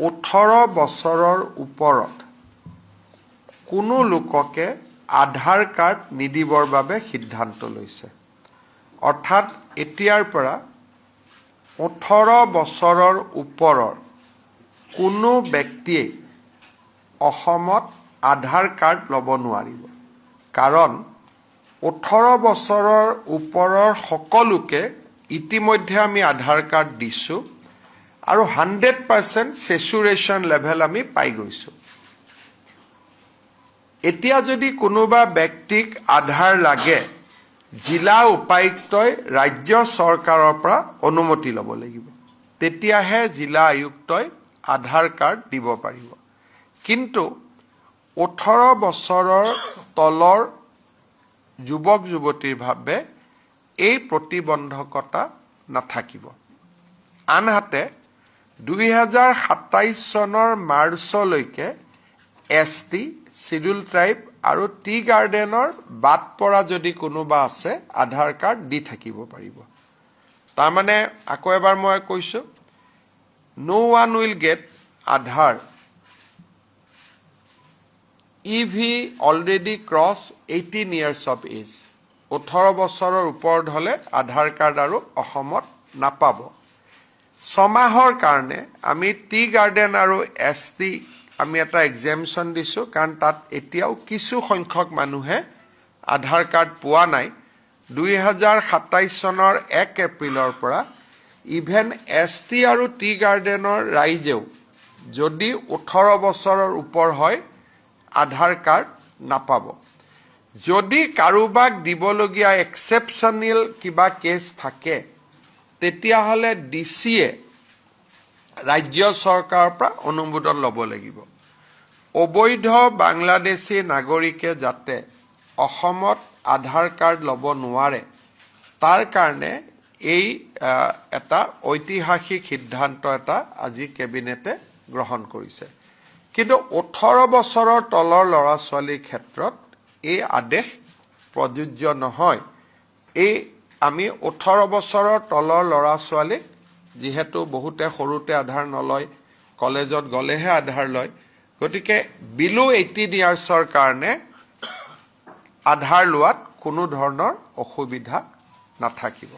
18 বছৰৰ ওপৰত কোনো লোককে আধাৰ কাৰ্ড নিদিবৰ বাবে সিদ্ধান্ত লৈছে। অৰ্থাৎ এতিয়াৰ পৰা 18 বছৰৰ ওপৰৰ কোনো ব্যক্তিয়ে অসমত আধাৰ কাৰ্ড ল'ব নোৱাৰিব। কাৰণ 18 বছৰৰ ওপৰৰ সকলোকে ইতিমধ্যে আমি আধাৰ কাৰ্ড দিছোঁ আৰু 100% সেচুৰেশন লেভেল আমি পাই গৈছোঁ। এতিয়া যদি কোনোবা ব্যক্তিক আধাৰ লাগে, জিলা উপায়ুক্তই ৰাজ্য চৰকাৰৰ পৰা অনুমতি ল'ব লাগিব। তেতিয়াহে জিলা আয়ুক্তই আধাৰ কাৰ্ড দিব পাৰিব। কিন্তু 18 বছৰৰ তলৰ যুৱক যুৱতীৰ বাবে এই প্ৰতিবন্ধকতা নাথাকিব। আনহাতে 2027 চনৰ মাৰ্চলৈকে ST, শিডিউল ট্ৰাইব আৰু টি গাৰ্ডেনৰ বাদ পৰা যদি কোনোবা আছে আধাৰ কাৰ্ড দি থাকিব পাৰিব। তাৰমানে আকৌ এবাৰ মই কৈছোঁ, no one will get Aadhaar if he already cross 18 years of age. 18 বছৰৰ ওপৰত হ'লে আধাৰ কাৰ্ড আৰু অসমত নাপাব। 6 মাহৰ কাৰণে আমি টি গাৰ্ডেন আৰু ST আমি এটা এক্সামশ্যন দিছোঁ, কাৰণ তাত এতিয়াও কিছু সংখ্যক মানুহে আধাৰ কাৰ্ড পোৱা নাই। 2027 চনৰ 1 এপ্ৰিলৰ পৰা ইভেন ST আৰু টি গাৰ্ডেনৰ ৰাইজেও যদি 18 বছৰৰ ওপৰ হয় আধাৰ কাৰ্ড নাপাব। যদি কাৰোবাক দিবলগীয়া এক্সেপশ্যনেল কিবা কেছ থাকে, তেতিয়াহ'লে DCয়ে ৰাজ্য চৰকাৰৰ পৰা অনুমোদন ল'ব লাগিব। অবৈধ বাংলাদেশী নাগৰিকে যাতে অসমত আধাৰ কাৰ্ড ল'ব নোৱাৰে, তাৰ কাৰণে এই এটা ঐতিহাসিক সিদ্ধান্ত এটা আজি কেবিনেটে গ্ৰহণ কৰিছে। কিন্তু 18 বছৰৰ তলৰ ল'ৰা ছোৱালীৰ ক্ষেত্ৰত এই আদেশ প্ৰযোজ্য নহয়। এই আমি 18 বছৰৰ তলৰ ল'ৰা ছোৱালীক, যিহেতু বহুতে সৰুতে আধাৰ নলয়, কলেজত গ'লেহে আধাৰ লয়, গতিকে বিলো 18 ইয়াৰ্ছৰ কাৰণে আধাৰ লোৱাত কোনো ধৰণৰ অসুবিধা নাথাকিব।